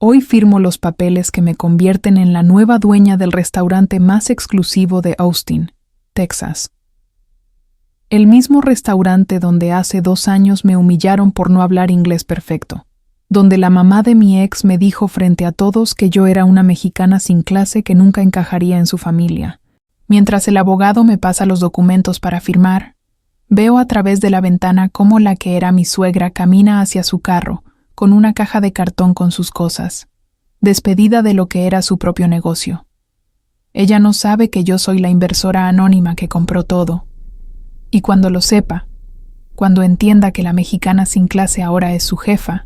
Hoy firmo los papeles que me convierten en la nueva dueña del restaurante más exclusivo de Austin, Texas. El mismo restaurante donde hace 2 años me humillaron por no hablar inglés perfecto, donde la mamá de mi ex me dijo frente a todos que yo era una mexicana sin clase que nunca encajaría en su familia. Mientras el abogado me pasa los documentos para firmar, veo a través de la ventana cómo la que era mi suegra camina hacia su carro, con una caja de cartón con sus cosas, despedida de lo que era su propio negocio. Ella no sabe que yo soy la inversora anónima que compró todo. Y cuando lo sepa, cuando entienda que la mexicana sin clase ahora es su jefa,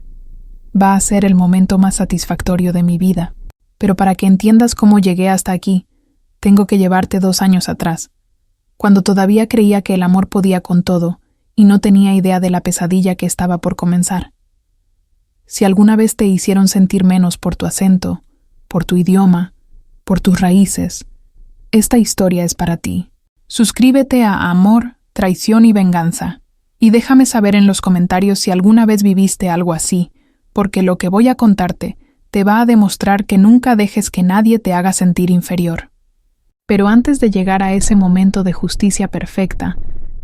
va a ser el momento más satisfactorio de mi vida. Pero para que entiendas cómo llegué hasta aquí, tengo que llevarte 2 años atrás, cuando todavía creía que el amor podía con todo y no tenía idea de la pesadilla que estaba por comenzar. Si alguna vez te hicieron sentir menos por tu acento, por tu idioma, por tus raíces, esta historia es para ti. Suscríbete a Amor, Traición y Venganza y déjame saber en los comentarios si alguna vez viviste algo así, porque lo que voy a contarte te va a demostrar que nunca dejes que nadie te haga sentir inferior. Pero antes de llegar a ese momento de justicia perfecta,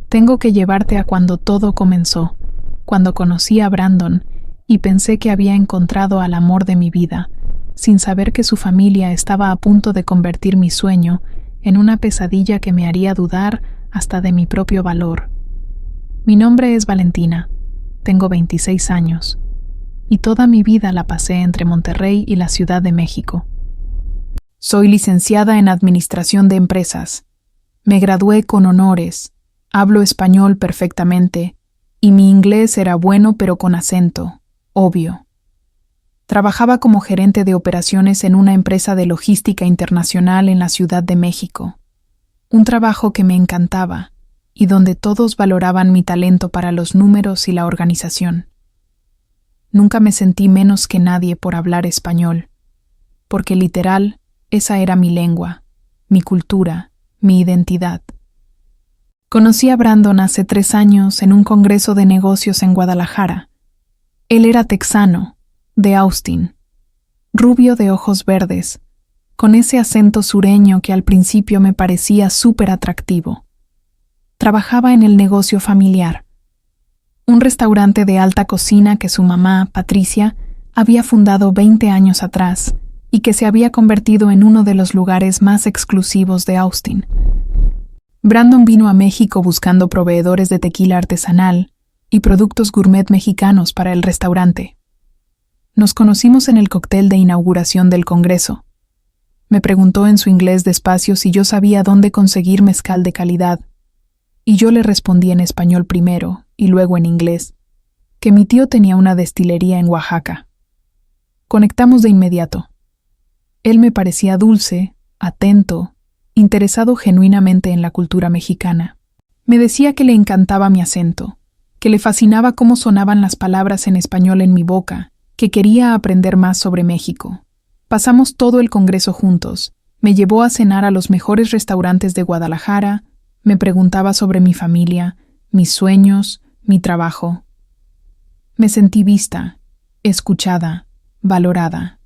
tengo que llevarte a cuando todo comenzó, cuando conocí a Brandon y pensé que había encontrado al amor de mi vida, sin saber que su familia estaba a punto de convertir mi sueño en una pesadilla que me haría dudar hasta de mi propio valor. Mi nombre es Valentina, tengo 26 años, y toda mi vida la pasé entre Monterrey y la Ciudad de México. Soy licenciada en Administración de Empresas. Me gradué con honores, hablo español perfectamente, y mi inglés era bueno pero con acento. Obvio. Trabajaba como gerente de operaciones en una empresa de logística internacional en la Ciudad de México. Un trabajo que me encantaba y donde todos valoraban mi talento para los números y la organización. Nunca me sentí menos que nadie por hablar español, porque literal, esa era mi lengua, mi cultura, mi identidad. Conocí a Brandon hace 3 años en un congreso de negocios en Guadalajara. Él era texano, de Austin, rubio de ojos verdes, con ese acento sureño que al principio me parecía súper atractivo. Trabajaba en el negocio familiar, un restaurante de alta cocina que su mamá, Patricia, había fundado 20 años atrás y que se había convertido en uno de los lugares más exclusivos de Austin. Brandon vino a México buscando proveedores de tequila artesanal y productos gourmet mexicanos para el restaurante. Nos conocimos en el cóctel de inauguración del Congreso. Me preguntó en su inglés despacio si yo sabía dónde conseguir mezcal de calidad, y yo le respondí en español primero y luego en inglés, que mi tío tenía una destilería en Oaxaca. Conectamos de inmediato. Él me parecía dulce, atento, interesado genuinamente en la cultura mexicana. Me decía que le encantaba mi acento, que le fascinaba cómo sonaban las palabras en español en mi boca, que quería aprender más sobre México. Pasamos todo el congreso juntos, me llevó a cenar a los mejores restaurantes de Guadalajara, me preguntaba sobre mi familia, mis sueños, mi trabajo. Me sentí vista, escuchada, valorada.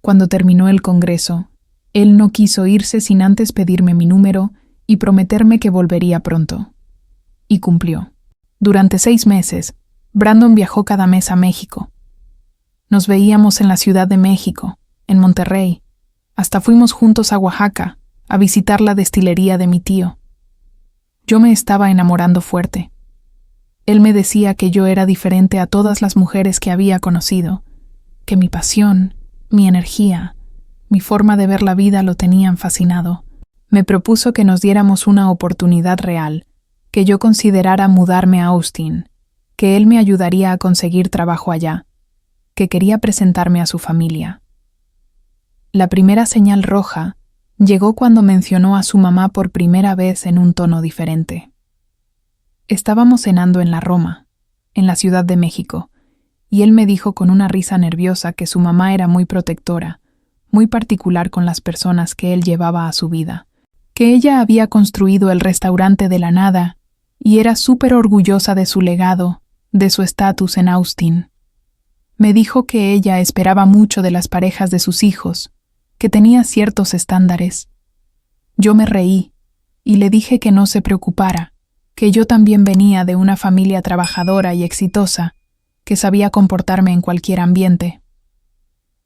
Cuando terminó el congreso, él no quiso irse sin antes pedirme mi número y prometerme que volvería pronto. Y cumplió. Durante 6 meses, Brandon viajó cada mes a México. Nos veíamos en la Ciudad de México, en Monterrey. Hasta fuimos juntos a Oaxaca, a visitar la destilería de mi tío. Yo me estaba enamorando fuerte. Él me decía que yo era diferente a todas las mujeres que había conocido, que mi pasión, mi energía, mi forma de ver la vida lo tenían fascinado. Me propuso que nos diéramos una oportunidad real, que yo considerara mudarme a Austin, que él me ayudaría a conseguir trabajo allá, que quería presentarme a su familia. La primera señal roja llegó cuando mencionó a su mamá por primera vez en un tono diferente. Estábamos cenando en la Roma, en la Ciudad de México, y él me dijo con una risa nerviosa que su mamá era muy protectora, muy particular con las personas que él llevaba a su vida, que ella había construido el restaurante de la nada y era súper orgullosa de su legado, de su estatus en Austin. Me dijo que ella esperaba mucho de las parejas de sus hijos, que tenía ciertos estándares. Yo me reí y le dije que no se preocupara, que yo también venía de una familia trabajadora y exitosa, que sabía comportarme en cualquier ambiente.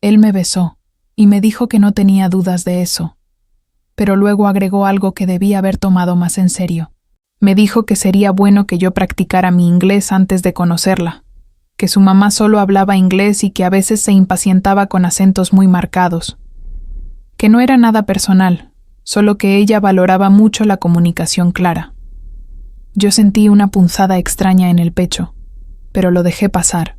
Él me besó y me dijo que no tenía dudas de eso, pero luego agregó algo que debía haber tomado más en serio. Me dijo que sería bueno que yo practicara mi inglés antes de conocerla, que su mamá solo hablaba inglés y que a veces se impacientaba con acentos muy marcados, que no era nada personal, solo que ella valoraba mucho la comunicación clara. Yo sentí una punzada extraña en el pecho, pero lo dejé pasar.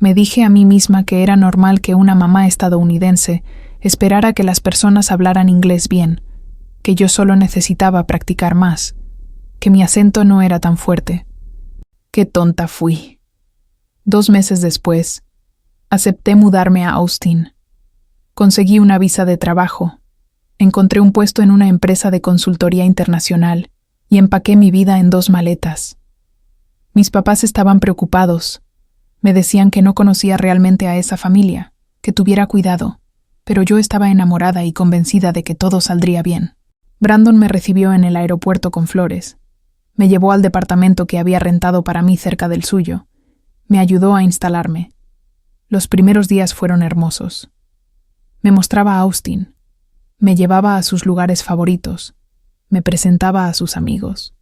Me dije a mí misma que era normal que una mamá estadounidense esperara que las personas hablaran inglés bien, que yo solo necesitaba practicar más, que mi acento no era tan fuerte. ¡Qué tonta fui! 2 meses después, acepté mudarme a Austin. Conseguí una visa de trabajo, encontré un puesto en una empresa de consultoría internacional y empaqué mi vida en 2 maletas. Mis papás estaban preocupados. Me decían que no conocía realmente a esa familia, que tuviera cuidado, pero yo estaba enamorada y convencida de que todo saldría bien. Brandon me recibió en el aeropuerto con flores. Me llevó al departamento que había rentado para mí cerca del suyo. Me ayudó a instalarme. Los primeros días fueron hermosos. Me mostraba a Austin. Me llevaba a sus lugares favoritos. Me presentaba a sus amigos.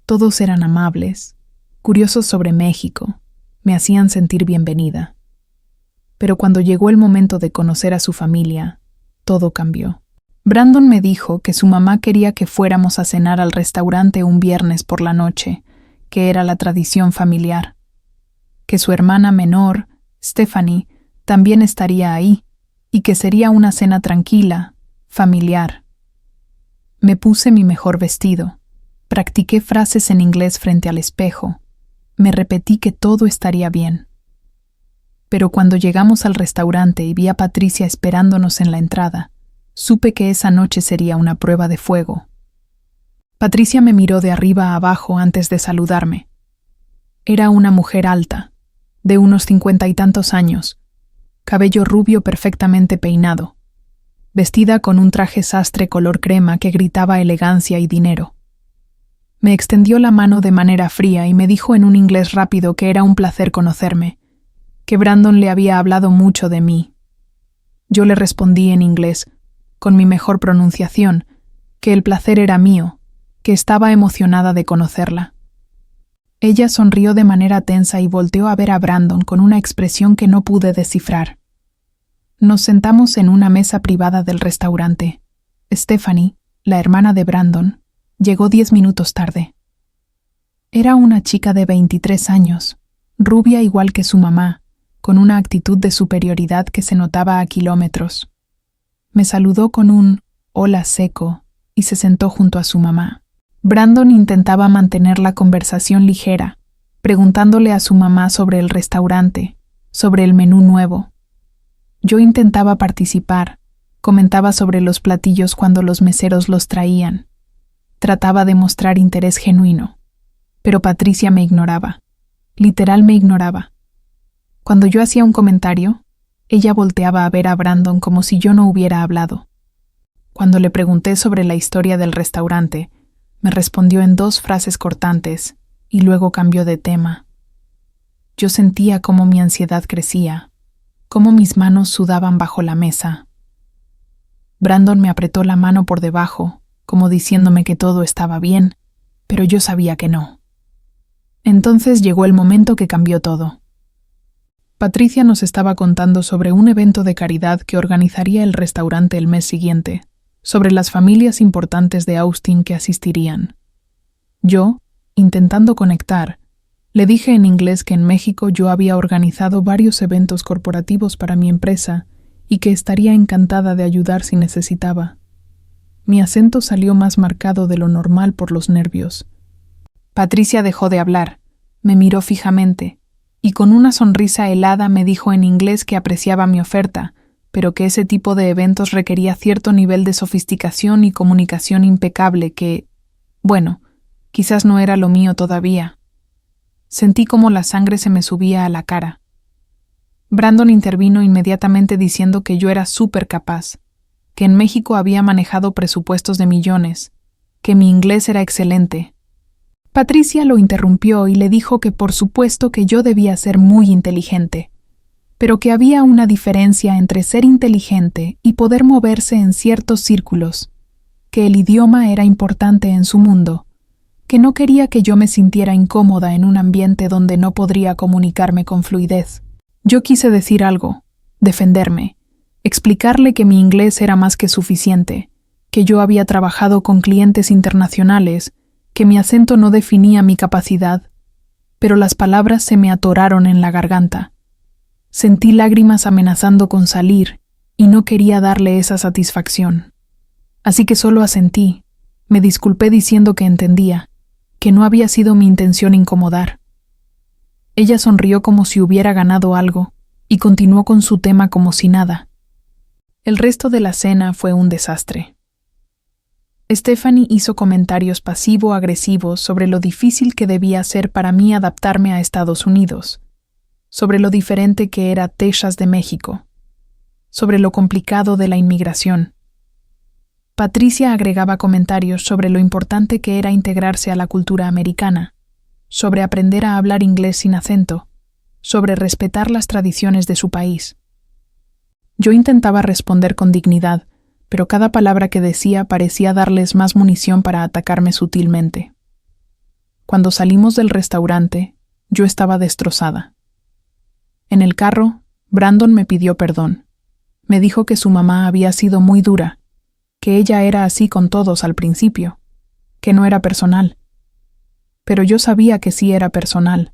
Todos eran amables, curiosos sobre México. Me hacían sentir bienvenida. Pero cuando llegó el momento de conocer a su familia, todo cambió. Brandon me dijo que su mamá quería que fuéramos a cenar al restaurante un viernes por la noche, que era la tradición familiar. Que su hermana menor, Stephanie, también estaría ahí, y que sería una cena tranquila, familiar. Me puse mi mejor vestido. Practiqué frases en inglés frente al espejo. Me repetí que todo estaría bien. Pero cuando llegamos al restaurante y vi a Patricia esperándonos en la entrada, supe que esa noche sería una prueba de fuego. Patricia me miró de arriba a abajo antes de saludarme. Era una mujer alta, de unos 50 y tantos años, cabello rubio perfectamente peinado, vestida con un traje sastre color crema que gritaba elegancia y dinero. Me extendió la mano de manera fría y me dijo en un inglés rápido que era un placer conocerme, que Brandon le había hablado mucho de mí. Yo le respondí en inglés, con mi mejor pronunciación, que el placer era mío, que estaba emocionada de conocerla. Ella sonrió de manera tensa y volteó a ver a Brandon con una expresión que no pude descifrar. Nos sentamos en una mesa privada del restaurante. Stephanie, la hermana de Brandon, llegó 10 minutos tarde. Era una chica de 23 años, rubia igual que su mamá, con una actitud de superioridad que se notaba a kilómetros. Me saludó con un hola seco y se sentó junto a su mamá. Brandon intentaba mantener la conversación ligera, preguntándole a su mamá sobre el restaurante, sobre el menú nuevo. Yo intentaba participar, comentaba sobre los platillos cuando los meseros los traían. Trataba de mostrar interés genuino, pero Patricia me ignoraba. Literal me ignoraba. Cuando yo hacía un comentario, ella volteaba a ver a Brandon como si yo no hubiera hablado. Cuando le pregunté sobre la historia del restaurante, me respondió en 2 frases cortantes y luego cambió de tema. Yo sentía cómo mi ansiedad crecía, cómo mis manos sudaban bajo la mesa. Brandon me apretó la mano por debajo, como diciéndome que todo estaba bien, pero yo sabía que no. Entonces llegó el momento que cambió todo. Patricia nos estaba contando sobre un evento de caridad que organizaría el restaurante el mes siguiente, sobre las familias importantes de Austin que asistirían. Yo, intentando conectar, le dije en inglés que en México yo había organizado varios eventos corporativos para mi empresa y que estaría encantada de ayudar si necesitaba. Mi acento salió más marcado de lo normal por los nervios. Patricia dejó de hablar, me miró fijamente y con una sonrisa helada me dijo en inglés que apreciaba mi oferta, pero que ese tipo de eventos requería cierto nivel de sofisticación y comunicación impecable que, bueno, quizás no era lo mío todavía. Sentí como la sangre se me subía a la cara. Brandon intervino inmediatamente diciendo que yo era súper capaz, que en México había manejado presupuestos de millones, que mi inglés era excelente. Patricia lo interrumpió y le dijo que por supuesto que yo debía ser muy inteligente, pero que había una diferencia entre ser inteligente y poder moverse en ciertos círculos, que el idioma era importante en su mundo, que no quería que yo me sintiera incómoda en un ambiente donde no podría comunicarme con fluidez. Yo quise decir algo, defenderme, explicarle que mi inglés era más que suficiente, que yo había trabajado con clientes internacionales, que mi acento no definía mi capacidad, pero las palabras se me atoraron en la garganta. Sentí lágrimas amenazando con salir y no quería darle esa satisfacción. Así que solo asentí, me disculpé diciendo que entendía, que no había sido mi intención incomodar. Ella sonrió como si hubiera ganado algo y continuó con su tema como si nada. El resto de la cena fue un desastre. Stephanie hizo comentarios pasivo-agresivos sobre lo difícil que debía ser para mí adaptarme a Estados Unidos, sobre lo diferente que era Texas de México, sobre lo complicado de la inmigración. Patricia agregaba comentarios sobre lo importante que era integrarse a la cultura americana, sobre aprender a hablar inglés sin acento, sobre respetar las tradiciones de su país. Yo intentaba responder con dignidad, pero cada palabra que decía parecía darles más munición para atacarme sutilmente. Cuando salimos del restaurante, yo estaba destrozada. En el carro, Brandon me pidió perdón. Me dijo que su mamá había sido muy dura, que ella era así con todos al principio, que no era personal. Pero yo sabía que sí era personal.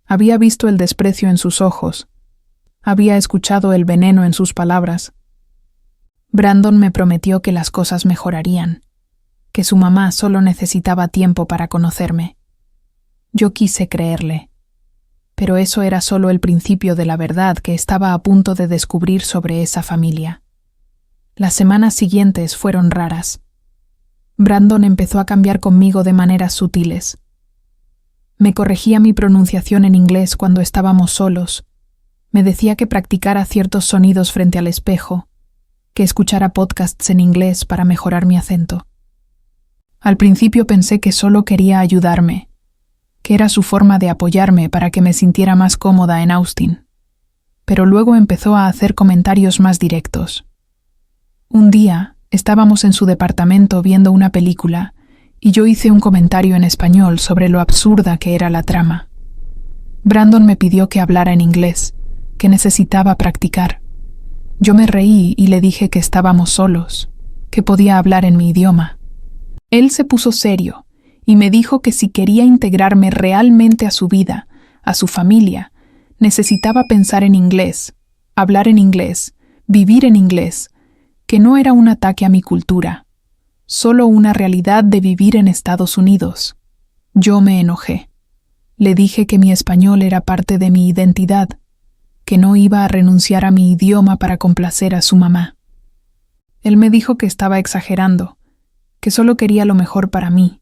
Había visto el desprecio en sus ojos. Había escuchado el veneno en sus palabras. Brandon me prometió que las cosas mejorarían, que su mamá solo necesitaba tiempo para conocerme. Yo quise creerle, pero eso era solo el principio de la verdad que estaba a punto de descubrir sobre esa familia. Las semanas siguientes fueron raras. Brandon empezó a cambiar conmigo de maneras sutiles. Me corregía mi pronunciación en inglés cuando estábamos solos. Me decía que practicara ciertos sonidos frente al espejo, que escuchara podcasts en inglés para mejorar mi acento. Al principio pensé que solo quería ayudarme, que era su forma de apoyarme para que me sintiera más cómoda en Austin. Pero luego empezó a hacer comentarios más directos. Un día, estábamos en su departamento viendo una película y yo hice un comentario en español sobre lo absurda que era la trama. Brandon me pidió que hablara en inglés, que necesitaba practicar. Yo me reí y le dije que estábamos solos, que podía hablar en mi idioma. Él se puso serio y me dijo que si quería integrarme realmente a su vida, a su familia, necesitaba pensar en inglés, hablar en inglés, vivir en inglés, que no era un ataque a mi cultura, solo una realidad de vivir en Estados Unidos. Yo me enojé. Le dije que mi español era parte de mi identidad, que no iba a renunciar a mi idioma para complacer a su mamá. Él me dijo que estaba exagerando, que solo quería lo mejor para mí,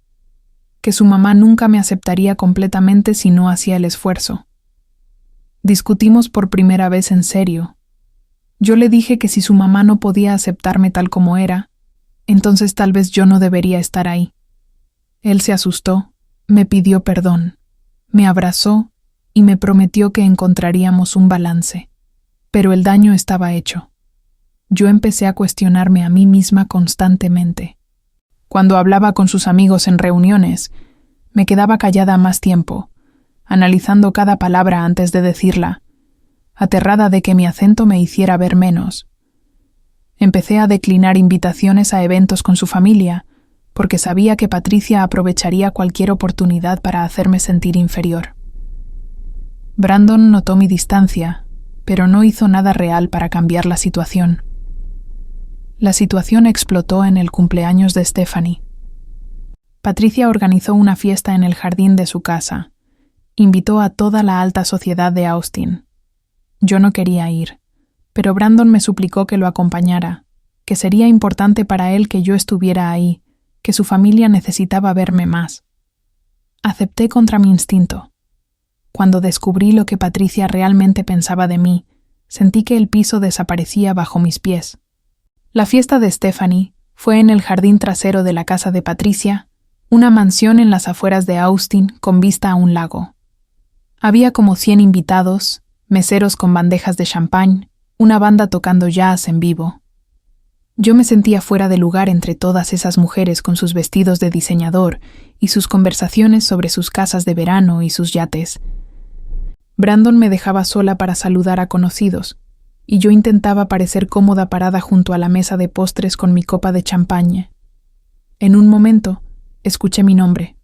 que su mamá nunca me aceptaría completamente si no hacía el esfuerzo. Discutimos por primera vez en serio. Yo le dije que si su mamá no podía aceptarme tal como era, entonces tal vez yo no debería estar ahí. Él se asustó, me pidió perdón, me abrazó y me prometió que encontraríamos un balance. Pero el daño estaba hecho. Yo empecé a cuestionarme a mí misma constantemente. Cuando hablaba con sus amigos en reuniones, me quedaba callada más tiempo, analizando cada palabra antes de decirla, aterrada de que mi acento me hiciera ver menos. Empecé a declinar invitaciones a eventos con su familia, porque sabía que Patricia aprovecharía cualquier oportunidad para hacerme sentir inferior. Brandon notó mi distancia, pero no hizo nada real para cambiar la situación. La situación explotó en el cumpleaños de Stephanie. Patricia organizó una fiesta en el jardín de su casa. Invitó a toda la alta sociedad de Austin. Yo no quería ir, pero Brandon me suplicó que lo acompañara, que sería importante para él que yo estuviera ahí, que su familia necesitaba verme más. Acepté contra mi instinto. Cuando descubrí lo que Patricia realmente pensaba de mí, sentí que el piso desaparecía bajo mis pies. La fiesta de Stephanie fue en el jardín trasero de la casa de Patricia, una mansión en las afueras de Austin con vista a un lago. Había como 100 invitados, meseros con bandejas de champán, una banda tocando jazz en vivo. Yo me sentía fuera de lugar entre todas esas mujeres con sus vestidos de diseñador y sus conversaciones sobre sus casas de verano y sus yates. Brandon me dejaba sola para saludar a conocidos, y yo intentaba parecer cómoda parada junto a la mesa de postres con mi copa de champaña. En un momento, escuché mi nombre.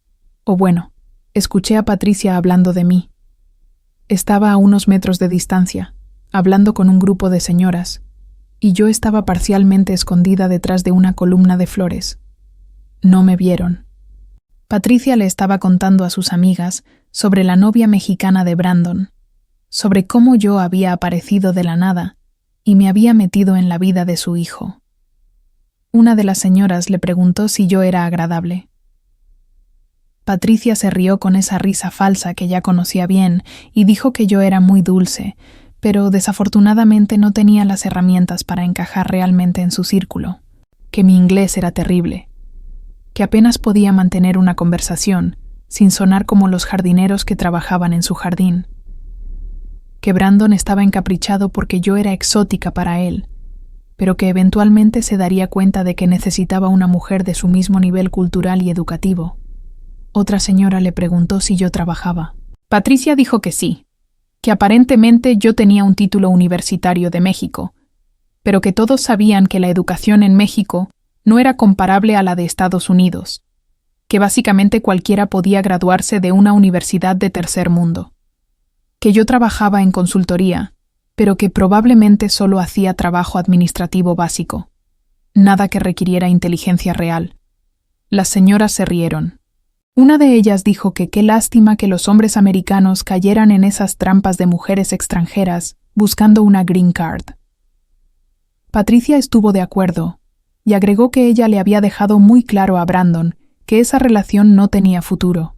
O bueno, escuché a Patricia hablando de mí. Estaba a unos metros de distancia, hablando con un grupo de señoras, y yo estaba parcialmente escondida detrás de una columna de flores. No me vieron. Patricia le estaba contando a sus amigas sobre la novia mexicana de Brandon, sobre cómo yo había aparecido de la nada y me había metido en la vida de su hijo. Una de las señoras le preguntó si yo era agradable. Patricia se rió con esa risa falsa que ya conocía bien y dijo que yo era muy dulce, pero desafortunadamente no tenía las herramientas para encajar realmente en su círculo, que mi inglés era terrible, que apenas podía mantener una conversación sin sonar como los jardineros que trabajaban en su jardín, que Brandon estaba encaprichado porque yo era exótica para él, pero que eventualmente se daría cuenta de que necesitaba una mujer de su mismo nivel cultural y educativo. Otra señora le preguntó si yo trabajaba. Patricia dijo que sí, que aparentemente yo tenía un título universitario de México, pero que todos sabían que la educación en México no era comparable a la de Estados Unidos, que básicamente cualquiera podía graduarse de una universidad de tercer mundo, que yo trabajaba en consultoría, pero que probablemente solo hacía trabajo administrativo básico, nada que requiriera inteligencia real. Las señoras se rieron. Una de ellas dijo que qué lástima que los hombres americanos cayeran en esas trampas de mujeres extranjeras buscando una green card. Patricia estuvo de acuerdo y agregó que ella le había dejado muy claro a Brandon que esa relación no tenía futuro,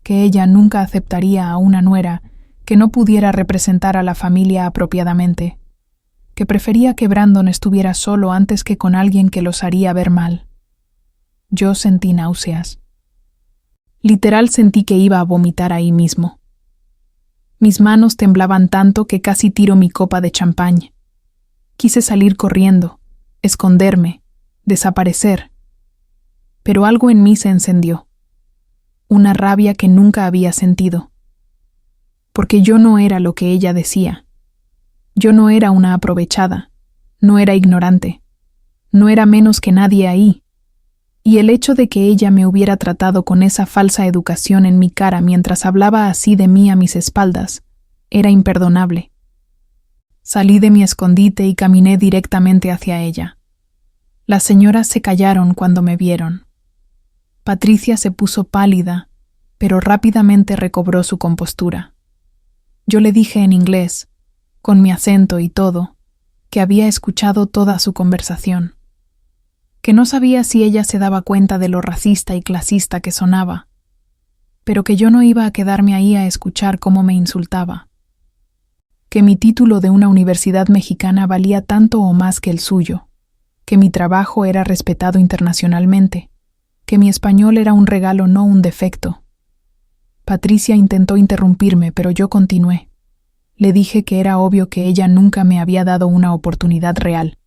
que ella nunca aceptaría a una nuera que no pudiera representar a la familia apropiadamente, que prefería que Brandon estuviera solo antes que con alguien que los haría ver mal. Yo sentí náuseas. Literal sentí que iba a vomitar ahí mismo. Mis manos temblaban tanto que casi tiro mi copa de champaña. Quise salir corriendo, esconderme, desaparecer. Pero algo en mí se encendió. Una rabia que nunca había sentido. Porque yo no era lo que ella decía. Yo no era una aprovechada, no era ignorante, no era menos que nadie ahí. Y el hecho de que ella me hubiera tratado con esa falsa educación en mi cara mientras hablaba así de mí a mis espaldas, era imperdonable. Salí de mi escondite y caminé directamente hacia ella. Las señoras se callaron cuando me vieron. Patricia se puso pálida, pero rápidamente recobró su compostura. Yo le dije en inglés, con mi acento y todo, que había escuchado toda su conversación, que no sabía si ella se daba cuenta de lo racista y clasista que sonaba, pero que yo no iba a quedarme ahí a escuchar cómo me insultaba, que mi título de una universidad mexicana valía tanto o más que el suyo, que mi trabajo era respetado internacionalmente, que mi español era un regalo, no un defecto. Patricia intentó interrumpirme, pero yo continué. Le dije que era obvio que ella nunca me había dado una oportunidad real,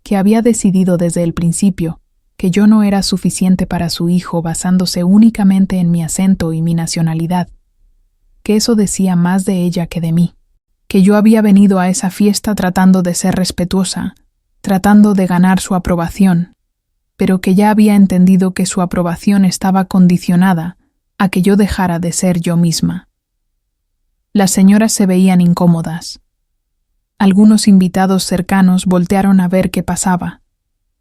que había decidido desde el principio que yo no era suficiente para su hijo basándose únicamente en mi acento y mi nacionalidad, que eso decía más de ella que de mí, que yo había venido a esa fiesta tratando de ser respetuosa, tratando de ganar su aprobación, pero que ya había entendido que su aprobación estaba condicionada a que yo dejara de ser yo misma. Las señoras se veían incómodas. Algunos invitados cercanos voltearon a ver qué pasaba.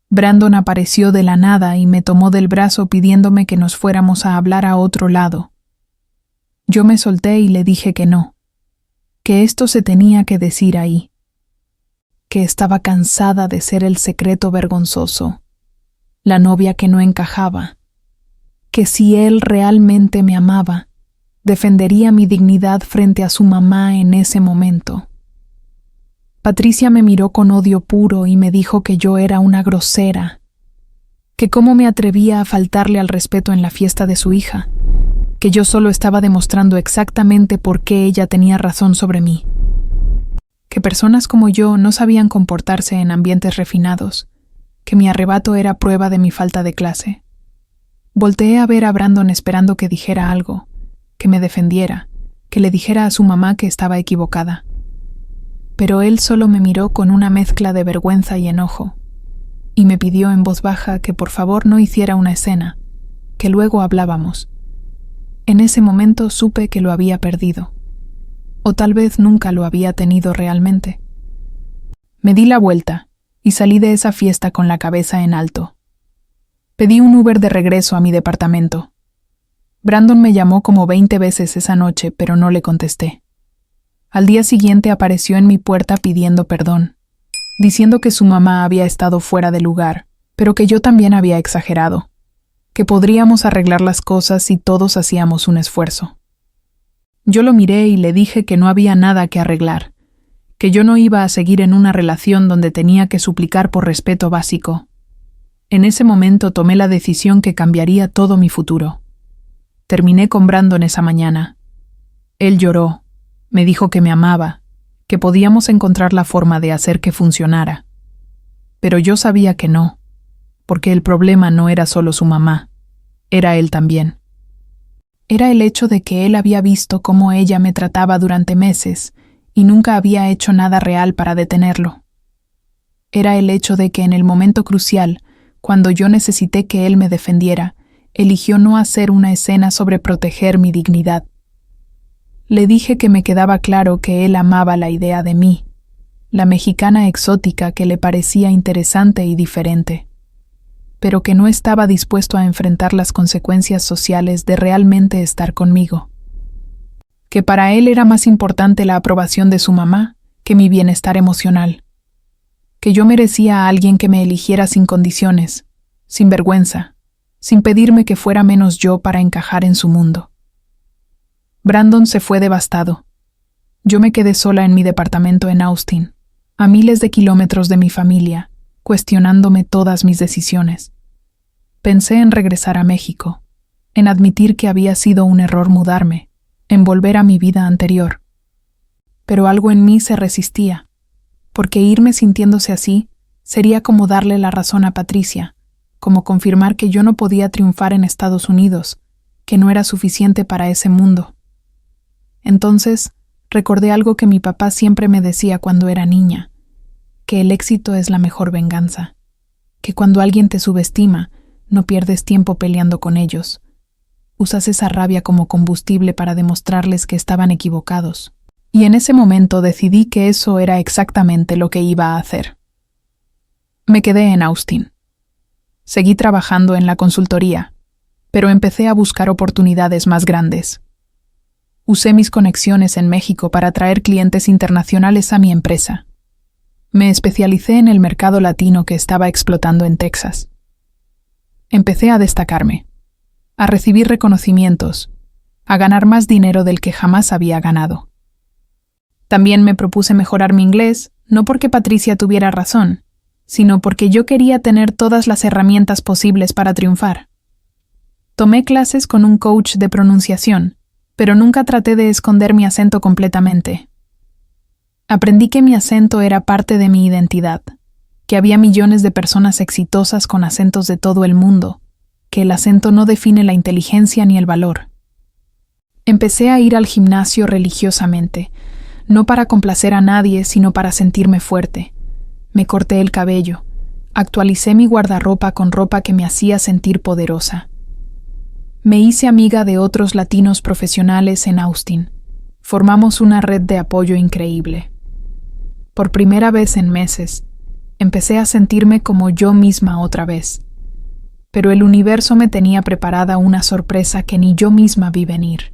Brandon apareció de la nada y me tomó del brazo pidiéndome que nos fuéramos a hablar a otro lado. Yo me solté y le dije que no, que esto se tenía que decir ahí, que estaba cansada de ser el secreto vergonzoso, la novia que no encajaba, que si él realmente me amaba, Defendería mi dignidad frente a su mamá en ese momento. Patricia me miró con odio puro y me dijo que yo era una grosera, que cómo me atrevía a faltarle al respeto en la fiesta de su hija, que yo solo estaba demostrando exactamente por qué ella tenía razón sobre mí, que personas como yo no sabían comportarse en ambientes refinados, que mi arrebato era prueba de mi falta de clase. Volteé a ver a Brandon esperando que dijera algo, que me defendiera, que le dijera a su mamá que estaba equivocada. Pero él solo me miró con una mezcla de vergüenza y enojo, y me pidió en voz baja que por favor no hiciera una escena, que luego hablábamos. En ese momento supe que lo había perdido, o tal vez nunca lo había tenido realmente. Me di la vuelta y salí de esa fiesta con la cabeza en alto. Pedí un Uber de regreso a mi departamento. Brandon me llamó como 20 veces esa noche, pero no le contesté. Al día siguiente apareció en mi puerta pidiendo perdón, diciendo que su mamá había estado fuera de lugar, pero que yo también había exagerado, que podríamos arreglar las cosas si todos hacíamos un esfuerzo. Yo lo miré y le dije que no había nada que arreglar, que yo no iba a seguir en una relación donde tenía que suplicar por respeto básico. En ese momento tomé la decisión que cambiaría todo mi futuro. Terminé con Brandon esa mañana. Él lloró, me dijo que me amaba, que podíamos encontrar la forma de hacer que funcionara. Pero yo sabía que no, porque el problema no era solo su mamá, era él también. Era el hecho de que él había visto cómo ella me trataba durante meses y nunca había hecho nada real para detenerlo. Era el hecho de que en el momento crucial, cuando yo necesité que él me defendiera, eligió no hacer una escena sobre proteger mi dignidad. Le dije que me quedaba claro que él amaba la idea de mí, la mexicana exótica que le parecía interesante y diferente, pero que no estaba dispuesto a enfrentar las consecuencias sociales de realmente estar conmigo. Que para él era más importante la aprobación de su mamá que mi bienestar emocional. Que yo merecía a alguien que me eligiera sin condiciones, sin vergüenza, sin pedirme que fuera menos yo para encajar en su mundo. Brandon se fue devastado. Yo me quedé sola en mi departamento en Austin, a miles de kilómetros de mi familia, cuestionándome todas mis decisiones. Pensé en regresar a México, en admitir que había sido un error mudarme, en volver a mi vida anterior. Pero algo en mí se resistía, porque irme sintiéndose así sería como darle la razón a Patricia, como confirmar que yo no podía triunfar en Estados Unidos, que no era suficiente para ese mundo. Entonces, recordé algo que mi papá siempre me decía cuando era niña, que el éxito es la mejor venganza, que cuando alguien te subestima, no pierdes tiempo peleando con ellos. Usas esa rabia como combustible para demostrarles que estaban equivocados. Y en ese momento decidí que eso era exactamente lo que iba a hacer. Me quedé en Austin. Seguí trabajando en la consultoría, pero empecé a buscar oportunidades más grandes. Usé mis conexiones en México para atraer clientes internacionales a mi empresa. Me especialicé en el mercado latino que estaba explotando en Texas. Empecé a destacarme, a recibir reconocimientos, a ganar más dinero del que jamás había ganado. También me propuse mejorar mi inglés, no porque Patricia tuviera razón, sino porque yo quería tener todas las herramientas posibles para triunfar. Tomé clases con un coach de pronunciación, pero nunca traté de esconder mi acento completamente. Aprendí que mi acento era parte de mi identidad, que había millones de personas exitosas con acentos de todo el mundo, que el acento no define la inteligencia ni el valor. Empecé a ir al gimnasio religiosamente, no para complacer a nadie, sino para sentirme fuerte. Me corté el cabello, actualicé mi guardarropa con ropa que me hacía sentir poderosa. Me hice amiga de otros latinos profesionales en Austin. Formamos una red de apoyo increíble. Por primera vez en meses, empecé a sentirme como yo misma otra vez. Pero el universo me tenía preparada una sorpresa que ni yo misma vi venir.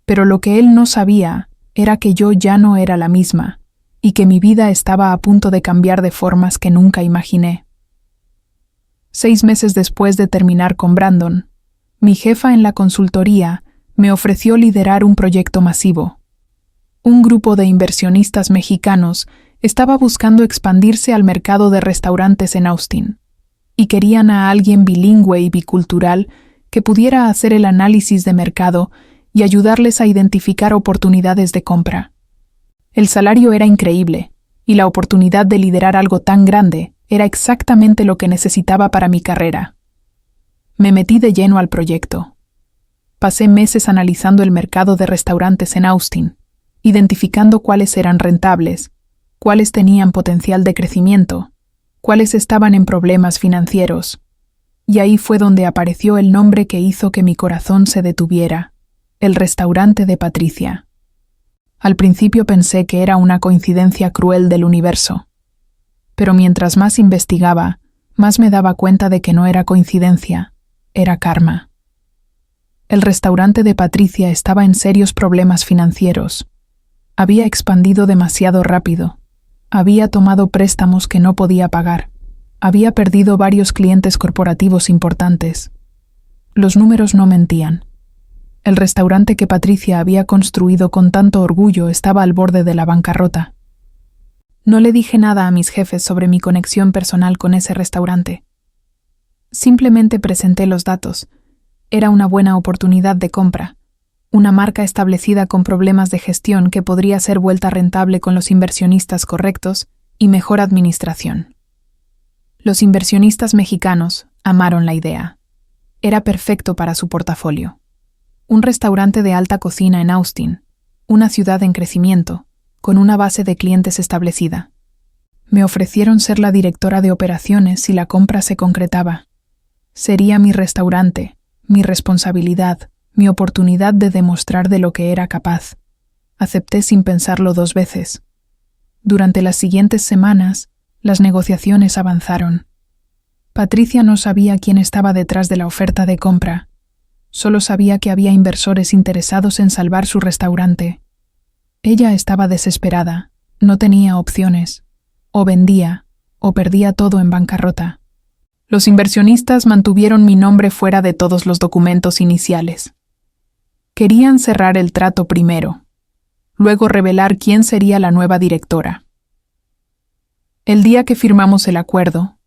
Pero lo que él no sabía era que yo ya no era la misma y que mi vida estaba a punto de cambiar de formas que nunca imaginé. 6 meses después de terminar con Brandon, mi jefa en la consultoría Me ofreció liderar un proyecto masivo. Un grupo de inversionistas mexicanos estaba buscando expandirse al mercado de restaurantes en Austin, y querían a alguien bilingüe y bicultural que pudiera hacer el análisis de mercado y ayudarles a identificar oportunidades de compra. El salario era increíble, y la oportunidad de liderar algo tan grande era exactamente lo que necesitaba para mi carrera. Me metí de lleno al proyecto. Pasé meses analizando el mercado de restaurantes en Austin, identificando cuáles eran rentables, cuáles tenían potencial de crecimiento, cuáles estaban en problemas financieros. Y ahí fue donde apareció el nombre que hizo que mi corazón se detuviera: el restaurante de Patricia. Al principio pensé que era una coincidencia cruel del universo, pero mientras más investigaba, más me daba cuenta de que no era coincidencia, era karma. El restaurante de Patricia estaba en serios problemas financieros. Había expandido demasiado rápido. Había tomado préstamos que no podía pagar. Había perdido varios clientes corporativos importantes. Los números no mentían. El restaurante que Patricia había construido con tanto orgullo estaba al borde de la bancarrota. No le dije nada a mis jefes sobre mi conexión personal con ese restaurante. Simplemente presenté los datos. Era una buena oportunidad de compra, una marca establecida con problemas de gestión que podría ser vuelta rentable con los inversionistas correctos y mejor administración. Los inversionistas mexicanos amaron la idea. Era perfecto para su portafolio. Un restaurante de alta cocina en Austin, una ciudad en crecimiento, con una base de clientes establecida. Me ofrecieron ser la directora de operaciones si la compra se concretaba. Sería mi restaurante, mi responsabilidad, mi oportunidad de demostrar de lo que era capaz. Acepté sin pensarlo 2 veces. Durante las siguientes semanas, las negociaciones avanzaron. Patricia no sabía quién estaba detrás de la oferta de compra. Solo sabía que había inversores interesados en salvar su restaurante. Ella estaba desesperada, no tenía opciones. O vendía, o perdía todo en bancarrota. Los inversionistas mantuvieron mi nombre fuera de todos los documentos iniciales. Querían cerrar el trato primero, luego revelar quién sería la nueva directora. El día que firmamos el acuerdo,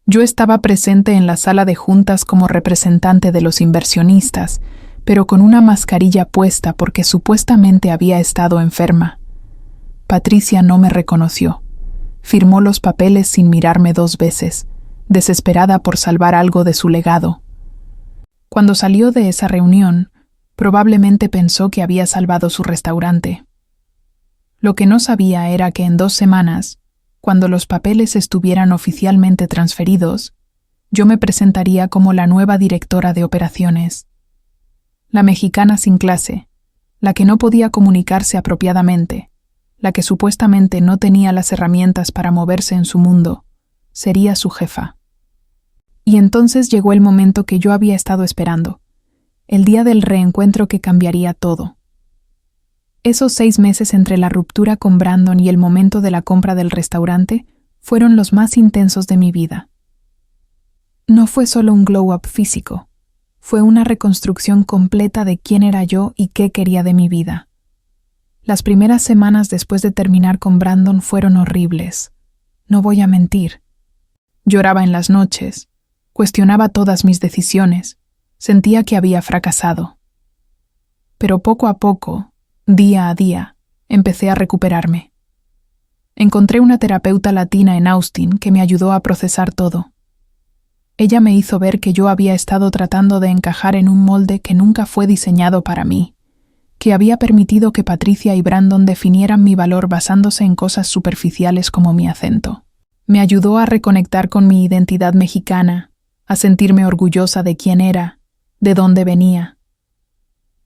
yo estaba presente en la sala de juntas como representante de los inversionistas, pero con una mascarilla puesta porque supuestamente había estado enferma. Patricia no me reconoció. Firmó los papeles sin mirarme 2 veces, desesperada por salvar algo de su legado. Cuando salió de esa reunión, probablemente pensó que había salvado su restaurante. Lo que no sabía era que en 2 semanas, cuando los papeles estuvieran oficialmente transferidos, yo me presentaría como la nueva directora de operaciones. La mexicana sin clase, la que no podía comunicarse apropiadamente, la que supuestamente no tenía las herramientas para moverse en su mundo, sería su jefa. Y entonces llegó el momento que yo había estado esperando, el día del reencuentro que cambiaría todo. Esos 6 meses entre la ruptura con Brandon y el momento de la compra del restaurante fueron los más intensos de mi vida. No fue solo un glow-up físico, fue una reconstrucción completa de quién era yo y qué quería de mi vida. Las primeras semanas después de terminar con Brandon fueron horribles. No voy a mentir. Lloraba en las noches, cuestionaba todas mis decisiones, sentía que había fracasado. Pero poco a poco, día a día, empecé a recuperarme. Encontré una terapeuta latina en Austin que me ayudó a procesar todo. Ella me hizo ver que yo había estado tratando de encajar en un molde que nunca fue diseñado para mí, que había permitido que Patricia y Brandon definieran mi valor basándose en cosas superficiales como mi acento. Me ayudó a reconectar con mi identidad mexicana, a sentirme orgullosa de quién era, de dónde venía.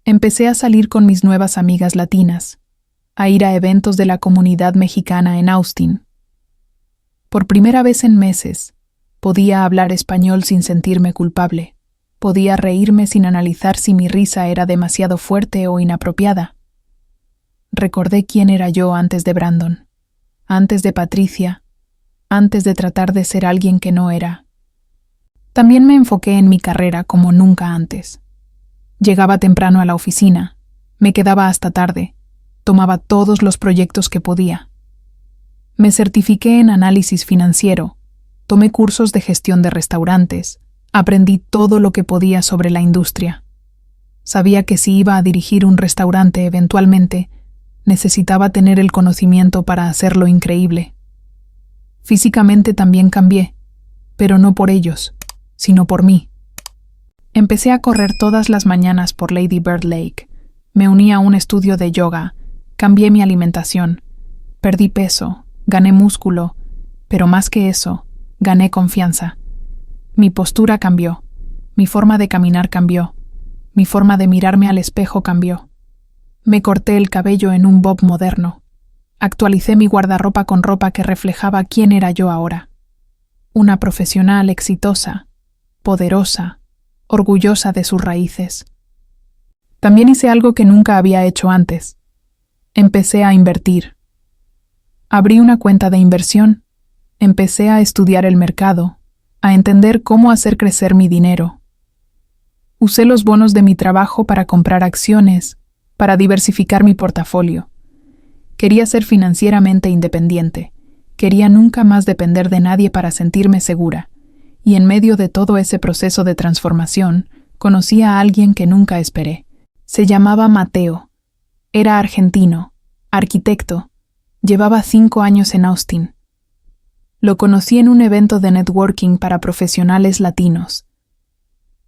Empecé a salir con mis nuevas amigas latinas, a ir a eventos de la comunidad mexicana en Austin. Por primera vez en meses, podía hablar español sin sentirme culpable. Podía reírme sin analizar si mi risa era demasiado fuerte o inapropiada. Recordé quién era yo antes de Brandon, antes de Patricia, antes de tratar de ser alguien que no era. También me enfoqué en mi carrera como nunca antes. Llegaba temprano a la oficina, me quedaba hasta tarde, tomaba todos los proyectos que podía. Me certifiqué en análisis financiero, tomé cursos de gestión de restaurantes, aprendí todo lo que podía sobre la industria. Sabía que si iba a dirigir un restaurante eventualmente, necesitaba tener el conocimiento para hacerlo increíble. Físicamente también cambié, pero no por ellos, sino por mí. Empecé a correr todas las mañanas por Lady Bird Lake, me uní a un estudio de yoga, cambié mi alimentación, perdí peso, gané músculo, pero más que eso, gané confianza. Mi postura cambió, mi forma de caminar cambió, mi forma de mirarme al espejo cambió. Me corté el cabello en un bob moderno. Actualicé mi guardarropa con ropa que reflejaba quién era yo ahora. Una profesional exitosa, poderosa, orgullosa de sus raíces. También hice algo que nunca había hecho antes. Empecé a invertir. Abrí una cuenta de inversión. Empecé a estudiar el mercado, a entender cómo hacer crecer mi dinero. Usé los bonos de mi trabajo para comprar acciones, para diversificar mi portafolio. Quería ser financieramente independiente. Quería nunca más depender de nadie para sentirme segura. Y en medio de todo ese proceso de transformación, conocí a alguien que nunca esperé. Se llamaba Mateo. Era argentino, arquitecto. Llevaba 5 años en Austin. Lo conocí en un evento de networking para profesionales latinos.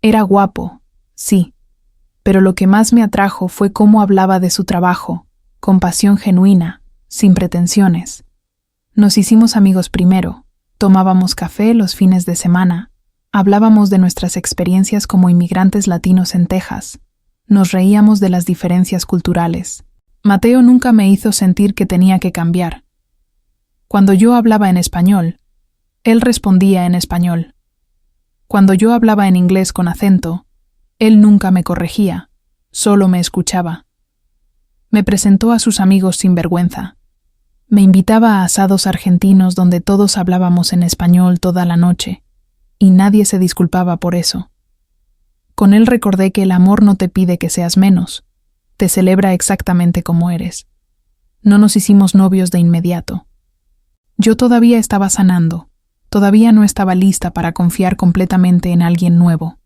Era guapo, sí, pero lo que más me atrajo fue cómo hablaba de su trabajo, con pasión genuina, sin pretensiones. Nos hicimos amigos primero, tomábamos café los fines de semana, hablábamos de nuestras experiencias como inmigrantes latinos en Texas, nos reíamos de las diferencias culturales. Mateo nunca me hizo sentir que tenía que cambiar. Cuando yo hablaba en español, él respondía en español. Cuando yo hablaba en inglés con acento, él nunca me corregía, solo me escuchaba. Me presentó a sus amigos sin vergüenza. Me invitaba a asados argentinos donde todos hablábamos en español toda la noche, y nadie se disculpaba por eso. Con él recordé que el amor no te pide que seas menos, te celebra exactamente como eres. No nos hicimos novios de inmediato. Yo todavía estaba sanando, todavía no estaba lista para confiar completamente en alguien nuevo.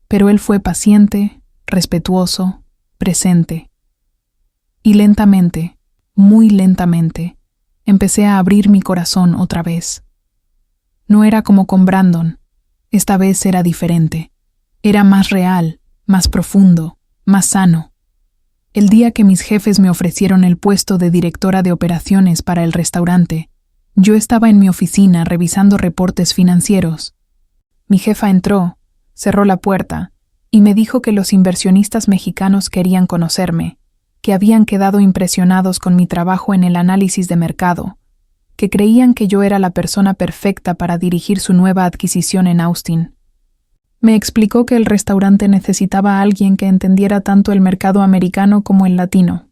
Pero él fue paciente, respetuoso, presente. Y lentamente, muy lentamente, empecé a abrir mi corazón otra vez. No era como con Brandon, esta vez era diferente. Era más real, más profundo, más sano. El día que mis jefes me ofrecieron el puesto de directora de operaciones para el restaurante, yo estaba en mi oficina revisando reportes financieros. Mi jefa entró, cerró la puerta y me dijo que los inversionistas mexicanos querían conocerme, que habían quedado impresionados con mi trabajo en el análisis de mercado, que creían que yo era la persona perfecta para dirigir su nueva adquisición en Austin. Me explicó que el restaurante necesitaba a alguien que entendiera tanto el mercado americano como el latino.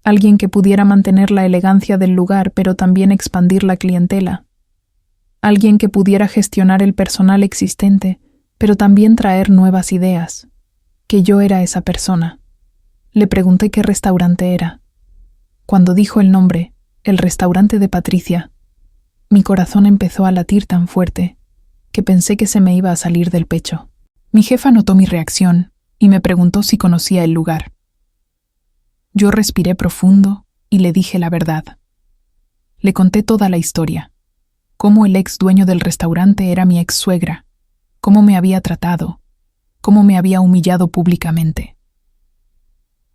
Alguien que pudiera mantener la elegancia del lugar pero también expandir la clientela. Alguien que pudiera gestionar el personal existente pero también traer nuevas ideas. Que yo era esa persona. Le pregunté qué restaurante era. Cuando dijo el nombre, el restaurante de Patricia, mi corazón empezó a latir tan fuerte que pensé que se me iba a salir del pecho. Mi jefa notó mi reacción y me preguntó si conocía el lugar. Yo respiré profundo y le dije la verdad. Le conté toda la historia, cómo el ex dueño del restaurante era mi ex suegra, cómo me había tratado, cómo me había humillado públicamente.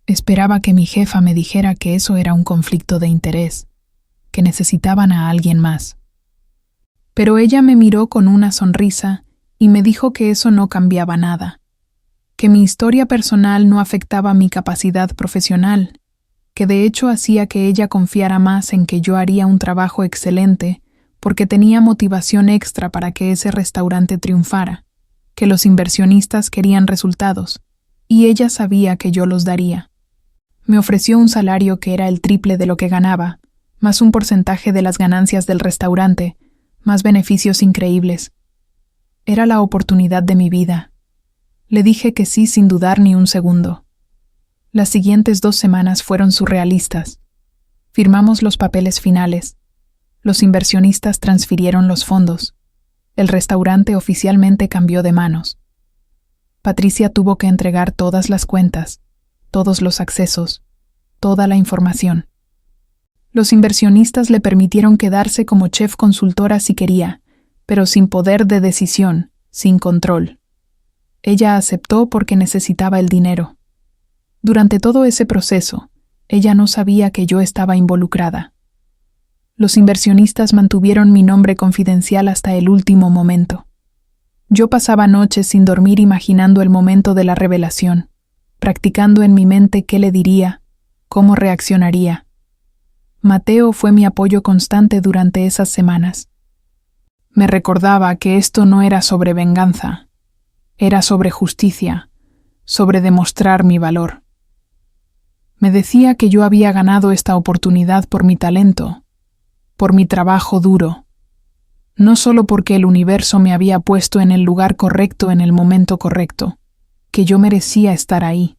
Esperaba que mi jefa me dijera que eso era un conflicto de interés, que necesitaban a alguien más. Pero ella me miró con una sonrisa y me dijo que eso no cambiaba nada, que mi historia personal no afectaba mi capacidad profesional, que de hecho hacía que ella confiara más en que yo haría un trabajo excelente porque tenía motivación extra para que ese restaurante triunfara, que los inversionistas querían resultados, y ella sabía que yo los daría. Me ofreció un salario que era el triple de lo que ganaba, más un porcentaje de las ganancias del restaurante, más beneficios increíbles. Era la oportunidad de mi vida. Le dije que sí sin dudar ni un segundo. Las siguientes 2 semanas fueron surrealistas. Firmamos los papeles finales. Los inversionistas transfirieron los fondos. El restaurante oficialmente cambió de manos. Patricia tuvo que entregar todas las cuentas, todos los accesos, toda la información. Los inversionistas le permitieron quedarse como chef consultora si quería, pero sin poder de decisión, sin control. Ella aceptó porque necesitaba el dinero. Durante todo ese proceso, ella no sabía que yo estaba involucrada. Los inversionistas mantuvieron mi nombre confidencial hasta el último momento. Yo pasaba noches sin dormir imaginando el momento de la revelación, practicando en mi mente qué le diría, cómo reaccionaría. Mateo fue mi apoyo constante durante esas semanas. Me recordaba que esto no era sobre venganza, era sobre justicia, sobre demostrar mi valor. Me decía que yo había ganado esta oportunidad por mi talento, por mi trabajo duro, no solo porque el universo me había puesto en el lugar correcto en el momento correcto, que yo merecía estar ahí.